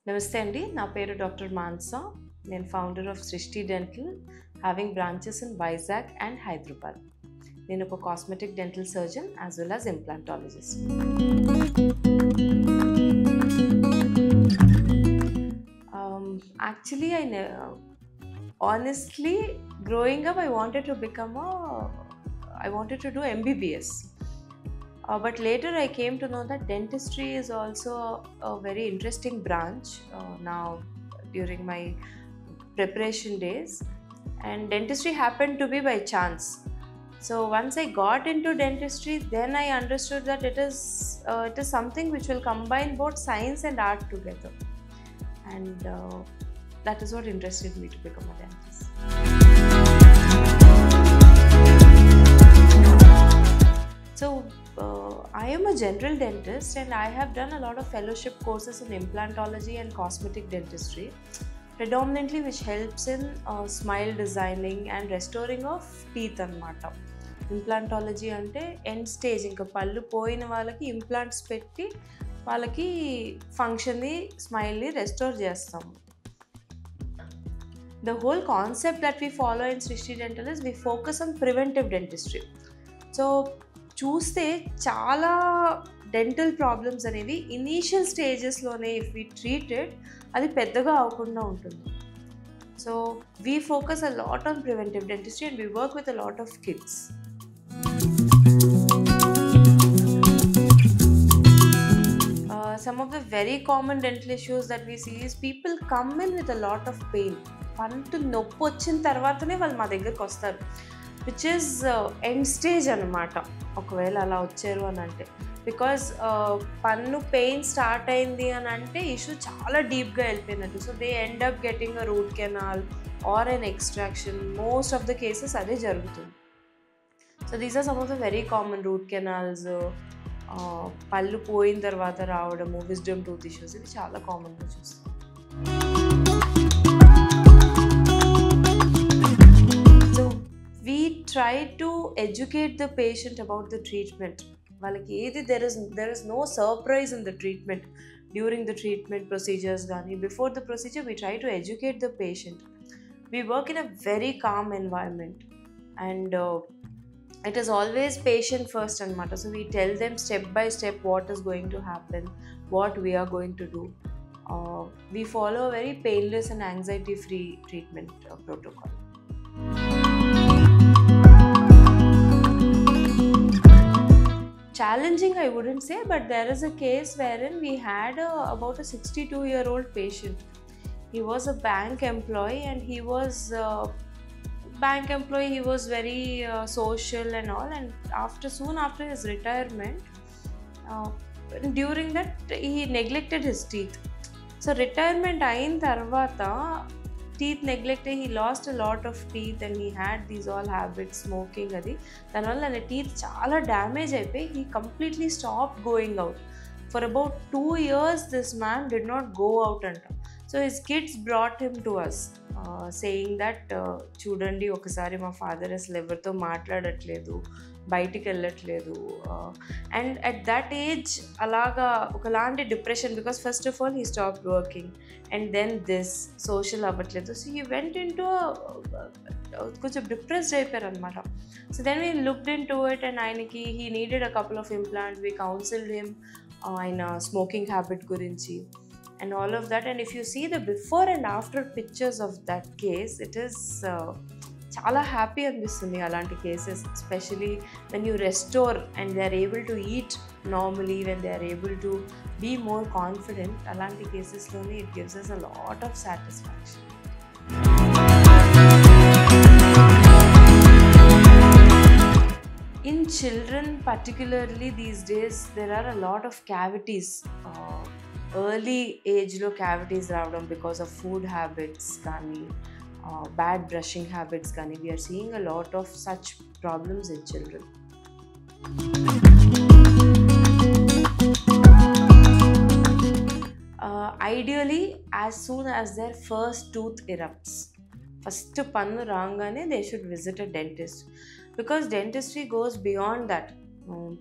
నమస్తే అండి. నా పేరు డాక్టర్ మాన్సా. నేను ఫౌండర్ ఆఫ్ సృష్టి dental, having branches in Vizag and Hyderabad. నేను ఒక cosmetic dental surgeon as well as implantologist. Actually, honestly, growing up, I wanted to do MBBS. But later I came to know that dentistry is also a very interesting branch now during my preparation days, and dentistry happened to be by chance. So once I got into dentistry, then I understood that it is something which will combine both science and art together, and that is what interested me to become a dentist. So I am a general dentist, and I have done a lot of fellowship courses in implantology and cosmetic dentistry, predominantly which helps in smile designing and restoring of teeth anamata. Implantology ante end stage inka pallu poyina vallaki implants petti vallaki function ni smile ni restore chestamu. The whole concept that we follow in Srishti Dental is we focus on preventive dentistry. So చూస్తే చాలా dental problems అనేవి initial స్టేజెస్లోనే if we treated అది పెద్దగా అవ్వకుండా ఉంటుంది. So we focus a lot on preventive dentistry and we work with a lot of kids. Some of the very common dental issues that we see is people come in with a lot of pain. పంట నొప్పి వచ్చిన తర్వాతనే వాళ్ళు మా దగ్గరికి వస్తారు, which is end stage అనమాట ఒకవేళ అలా వచ్చారు అని అంటే. బికాజ్ పన్ను పెయిన్ స్టార్ట్ అయింది అని అంటే ఇష్యూ చాలా డీప్గా వెళ్ళిపోయినట్టు. So they end up getting a root canal or an extraction. Most of the cases అదే జరుగుతుంది. So these are some of the very common root canals, పళ్ళు పోయిన తర్వాత రావడము, విజ్డమ్ టూత్ ఇష్యూస్, ఇవి చాలా కామన్గా చూస్తాం. We try to educate the patient about the treatment. వాళ్ళకి ఏది there is no surprise in the treatment. During the treatment procedures కానీ before the procedure, we try to educate the patient. We work in a very calm environment, and it is always patient first anamata. So we tell them step by step what is going to happen, what we are going to do. We follow a very painless and anxiety free treatment protocol. Challenging I wouldn't say, but there is a case wherein we had about a 62-year-old patient. He was a bank employee, and he was very social and all, and soon after his retirement, during that he neglected his teeth. So retirement ayin tarvata teeth neglect, he lost a lot of teeth, and he had these all habits, smoking adi danvalla na teeth chaala damage అయిపోయి he completely stopped going out. For about 2 years this man did not go out anta. So his kids brought him to us, saying that చూడండి ఒకసారి మా father అసలు ఎవరితో మాట్లాడట్లేదు, బయటికి వెళ్ళట్లేదు, and at that age అలాగా ఒకలాంటి depression, because first of all he stop working and then this social అవ్వట్లేదు. So he went in to కొంచెం డిప్రెస్డ్ అయిపోయారు అనమాట. So then we looked in to it, and ఆయనకి he needed a couple of implants. We counselled him ఆయన smoking habit గురించి and all of that. And if you see the before and after pictures of that case, it is చాలా happy అనిపిస్తుంది అలాంటి cases, especially when you restore and they are able to eat normally, when they are able to be more confident. అలాంటి కేసెస్లోనే it gives us a lot of satisfaction. In children particularly these days, there are a lot of cavities. Early ఏజ్లో cavities రావడం because of food habits కానీ bad brushing habits కానీ, we're seeing a lot of such problems in children. Ideally, as soon as their first tooth erupts, first పన్ను రాగానే they should visit a dentist, because dentistry goes beyond that.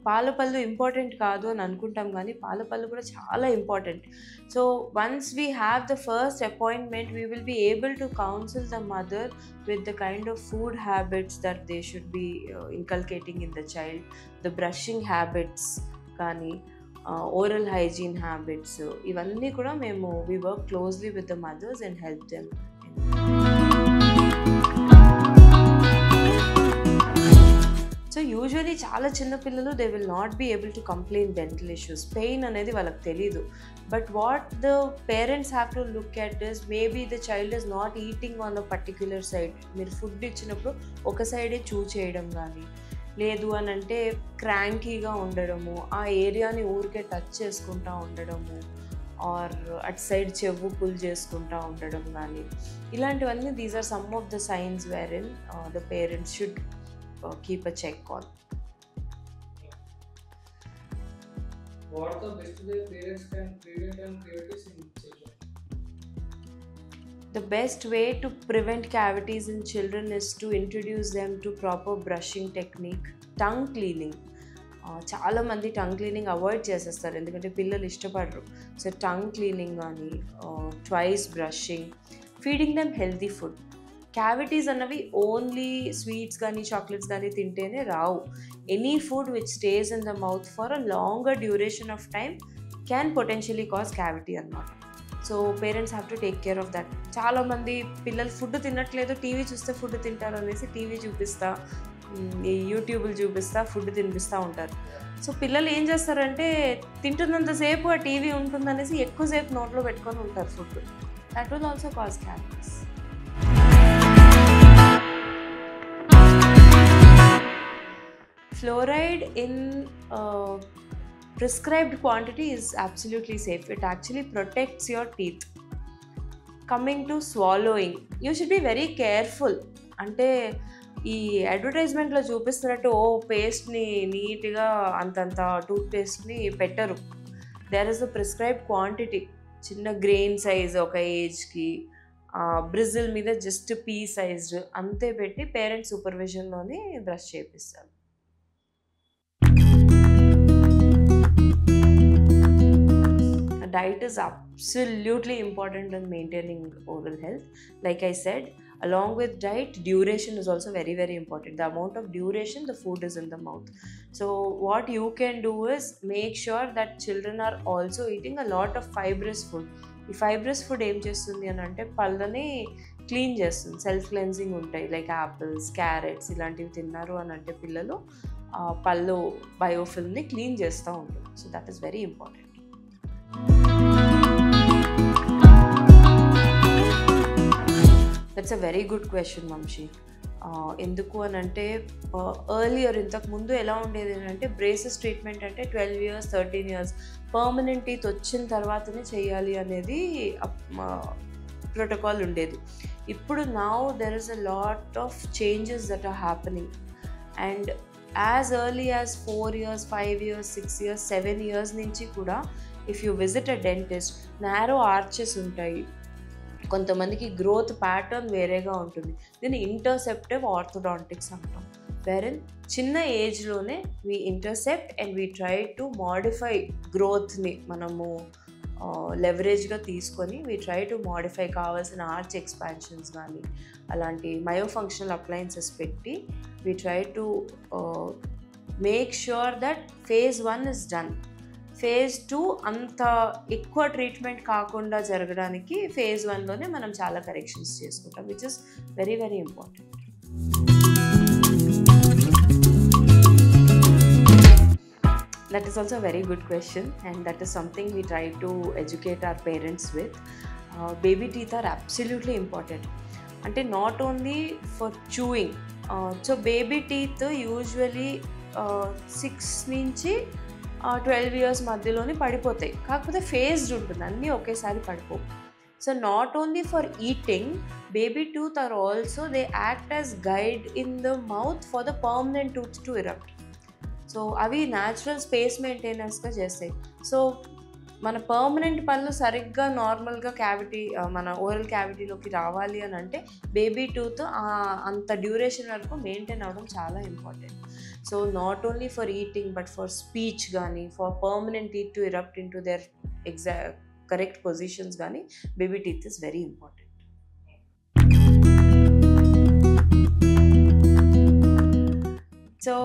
పాల పళ్ళు important కాదు అని అనుకుంటాం కానీ పాల పళ్ళు కూడా చాలా important. So once we have the first appointment we will be able to counsel the mother with the kind of food habits that they should be inculcating in the child, the brushing habits కానీ oral hygiene habits, ఇవన్నీ కూడా మేము we work closely with the mothers and help them. So usually చాలా చిన్నపిల్లలు they will not be able to complain dental issues, pain అనేది వాళ్ళకి తెలీదు. But what the parents have to look at is maybe the child is not eating on a particular side. మీరు food ఇచ్చినప్పుడు ఒక సైడే చూ చేయడం కానీ, లేదు అని అంటే క్రాంకీగా ఉండడము, ఆ ఏరియాని ఊరికే టచ్ చేసుకుంటూ ఉండడము, ఆర్ అట్ సైడ్ చెవు పుల్ చేసుకుంటూ ఉండడం కానీ, ఇలాంటివన్నీ these are some of the signs where in the parents should keep a check on. What the best way parents can prevent and cavities in children? The best way to prevent cavities in children is to introduce them to proper brushing technique, tongue cleaning. చాలా మంది tongue cleaning avoid చేసేస్తారు ఎందుకంటే పిల్లలు ఇష్టపడరు. So tongue cleaning కానీ, twice brushing, feeding them healthy food. Cavities అన్నవి only sweets కానీ chocolates కానీ తింటేనే రావు. Any food which stays in the mouth for a longer duration of time can potentially cause cavity అన్నమాట. So parents have to take care of that. చాలామంది పిల్లలు food తినట్లేదు, TV చూస్తే ఫుడ్ తింటారు అనేసి టీవీ చూపిస్తా, ఈ యూట్యూబ్లు చూపిస్తా, ఫుడ్ తినిపిస్తూ ఉంటారు. సో పిల్లలు ఏం చేస్తారంటే తింటున్నంతసేపు ఆ టీవీ ఉంటుందనేసి ఎక్కువసేపు నోట్లో పెట్టుకొని ఉంటారు food. That will also cause cavities. Fluoride in prescribed quantity is absolutely safe. It actually protects your teeth. Coming to swallowing, you should be very careful. అంటే ఈ అడ్వర్టైజ్మెంట్లో చూపిస్తున్నట్టు పేస్ట్ని నీట్గా అంతంత టూత్ పేస్ట్ని పెట్టరు. There is a prescribed quantity. చిన్న grain size ఒక ఏజ్కి, బ్రిజిల్ మీద జస్ట్ పీ సైజ్డ్ అంతే పెట్టి పేరెంట్స్ సూపర్విజన్లోనే బ్రష్ చేపిస్తారు. Diet is absolutely important in maintaining oral health. Like I said, along with diet, duration is also very, very important. The amount of duration the food is in the mouth. So what you can do is make sure that children are also eating a lot of fibrous food. ఈ fibrous food ఏం చేస్తుంది అని అంటే పళ్ళని clean చేస్తుంది, self cleansing ఉంటాయి. Like apples, carrots ఇలాంటివి తిన్నారు అని అంటే పిల్లలు పళ్ళు బయోఫిల్మ్ని క్లీన్ చేస్తూ ఉంటుంది. So that is very important. That's a very good question Vamshi. ఎందుకు అని అంటే ఎర్లియర్ ఇంతకుముందు ఎలా ఉండేది అంటే బ్రేసెస్ ట్రీట్మెంట్ అంటే 12 years 13 years పర్మనెంట్ టీత్ వచ్చిన తర్వాతనే చేయాలి అనేది ప్రోటోకాల్ ఉండేది. ఇప్పుడు now there is a lot of changes that are happening and as early as 4 years 5 years 6 years 7 years నుంచి కూడా if you visit a dentist, narrow arches ఉంటాయి, కొంతమందికి గ్రోత్ ప్యాటర్న్ వేరేగా ఉంటుంది. దీన్ని ఇంటర్సెప్టివ్ ఆర్థోడాంటిక్స్ అంటాం. వేరెన్ చిన్న ఏజ్లోనే we intercept and we try to modify గ్రోత్ని మనము లెవరేజ్గా తీసుకొని వీ ట్రై టు మాడిఫై కావాల్సిన ఆర్చ్ ఎక్స్పాన్షన్స్ కానీ అలాంటి మయోఫంక్షనల్ అప్లయన్సెస్ పెట్టి we try to make sure that phase 1 is done. phase 2 అంత ఎక్కువ ట్రీట్మెంట్ కాకుండా జరగడానికి phase 1లోనే మనం చాలా కరెక్షన్స్ చేసుకుంటాం, which is very very important. That is also a very good question and that is something we try to educate our parents with. Baby teeth are absolutely important. అంటే not only for chewing. So baby teeth usually 6 నుంచి 12 years మధ్యలోనే పడిపోతాయి. కాకపోతే phased ఉంటుంది, అన్నీ ఒకేసారి పడిపోవు. So not only for eating, baby tooth are also they act as guide in the mouth for the permanent tooth to erupt. So అవి natural space మెయింటెనెన్స్గా చేస్తాయి. సో మన పర్మనెంట్ పళ్ళు సరిగ్గా నార్మల్గా క్యావిటీ మన ఓరల్ క్యావిటీలోకి రావాలి అని అంటే బేబీ టూత్ అంత డ్యూరేషన్ వరకు మెయింటైన్ అవ్వడం చాలా important. So not only for eating but for speech కానీ, for permanent teeth to erupt in to their correct positions కానీ baby teeth is very important. So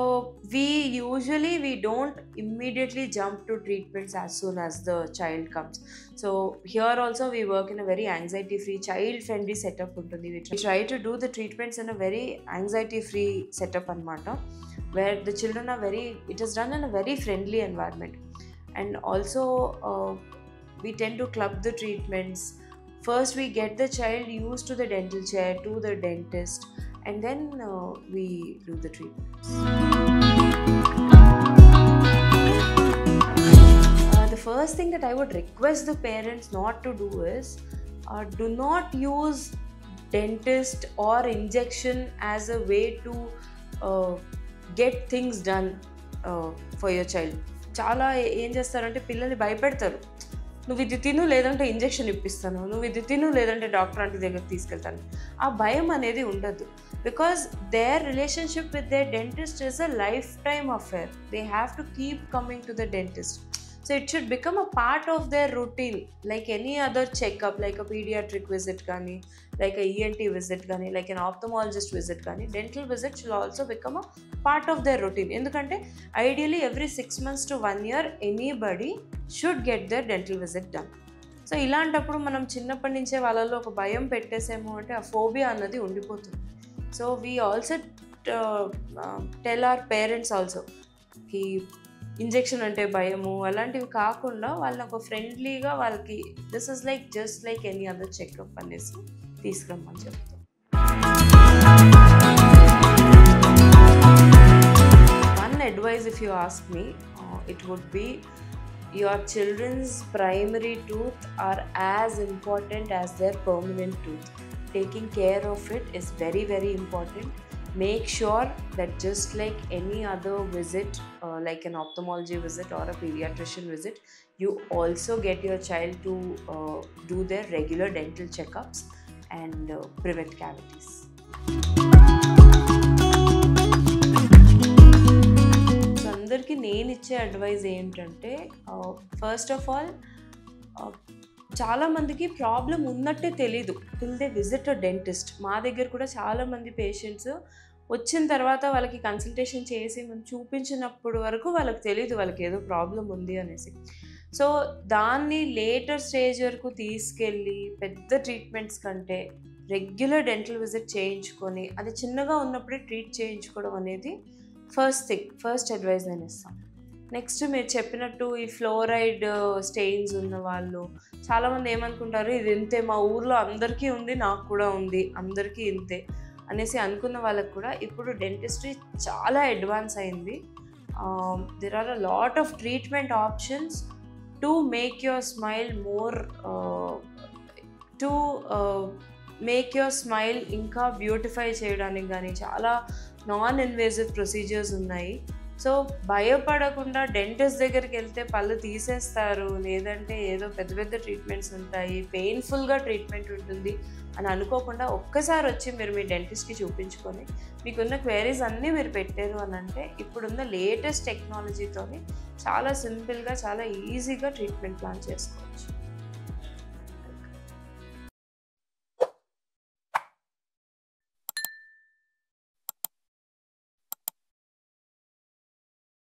we don't immediately jump to treatments as soon as the child comes. So here also we work in a very anxiety free, child friendly setup untundi. We try to do the treatments in a very anxiety free setup anamata, where the children are it is done in a very friendly environment. And also we tend to club the treatments. First we get the child used to the dental chair, to the dentist, and then we do the treatments. The first thing that I would request the parents not to do is do not use dentist or injection as a way to get things done for your child. చాలా ఏం చేస్తారంటే పిల్లల్ని భయపెడతారు. నువ్వు ఇది తిను లేదంటే injection ఇప్పిస్తాను, నువ్వు ఇది తిను లేదంటే డాక్టర్ ఆంటీ దగ్గరికి తీసుకెళ్తాను. ఆ భయం అనేది ఉండదు. Because their relationship with their dentist is a lifetime affair. They have to keep coming to the dentist. So it should become a part of their routine, like any other checkup, like a pediatric visit gani, like a ENT visit gani, like an ophthalmologist visit gani. Dental visit should also become a part of their routine. Endukante ideally every 6 months to 1 year anybody should get their dental visit done. So ఇలాంటప్పుడు మనం చిన్నప్పటి నుంచే వాళ్ళలో ఒక భయం పెట్టేసేమో అంటే ఆ phobia అన్నది ఉండిపోతుంది. So we also tell our parents also కి ఇంజెక్షన్ అంటే భయము అలాంటివి కాకుండా వాళ్ళని ఒక ఫ్రెండ్లీగా వాళ్ళకి this is like just like any other checkup అనేసి తీసుకురమ్మని చెప్తాం. One advice if you ask me, it would be your children's primary tooth are as important as their permanent tooth. Taking care of it is very, very important. Make sure that just like any other visit, like an ophthalmology visit or a pediatrician visit, you also get your child to do their regular dental checkups and prevent cavities. అందరికీ నేను ఇచ్చే advise ఏంటంటే first of all చాలామందికి problem ఉన్నట్టే తెలీదు till they visit a dentist. మా దగ్గర కూడా చాలామంది పేషెంట్స్ వచ్చిన తర్వాత వాళ్ళకి కన్సల్టేషన్ చేసి మనం చూపించినప్పుడు వరకు వాళ్ళకి తెలీదు వాళ్ళకి ఏదో ప్రాబ్లం ఉంది అనేసి. సో దాన్ని లేటర్ స్టేజ్ వరకు తీసుకెళ్ళి పెద్ద ట్రీట్మెంట్స్ కంటే రెగ్యులర్ డెంటల్ విజిట్ చేయించుకొని అది చిన్నగా ఉన్నప్పుడే ట్రీట్ చేయించుకోవడం అనేది ఫస్ట్ అడ్వైజ్ నేను ఇస్తాను. నెక్స్ట్ మీరు చెప్పినట్టు ఈ ఫ్లోరైడ్ స్టెయిన్స్ ఉన్న వాళ్ళు చాలామంది ఏమనుకుంటారు, ఇది ఇంతే మా ఊర్లో అందరికీ ఉంది నాకు కూడా ఉంది అందరికీ ఇంతే అనేసి అనుకున్న వాళ్ళకు కూడా ఇప్పుడు డెంటిస్ట్రీ చాలా అడ్వాన్స్ అయింది. There are a lot of treatment options to make your smile make your smile ఇంకా బ్యూటిఫై చేయడానికి కానీ చాలా నాన్ ఇన్వేజివ్ ప్రొసీజర్స్ ఉన్నాయి. సో భయపడకుండా డెంటిస్ట్ దగ్గరికి వెళ్తే పళ్ళు తీసేస్తారు లేదంటే ఏదో పెద్ద పెద్ద ట్రీట్మెంట్స్ ఉంటాయి, పెయిన్ఫుల్గా ట్రీట్మెంట్ ఉంటుంది అని అనుకోకుండా ఒక్కసారి వచ్చి మీరు మీ డెంటిస్ట్కి చూపించుకొని మీకున్న క్వైరీస్ అన్నీ మీరు పెట్టారు అని అంటే ఇప్పుడున్న లేటెస్ట్ టెక్నాలజీతో చాలా సింపుల్గా చాలా ఈజీగా ట్రీట్మెంట్ ప్లాన్ చేసుకోవచ్చు.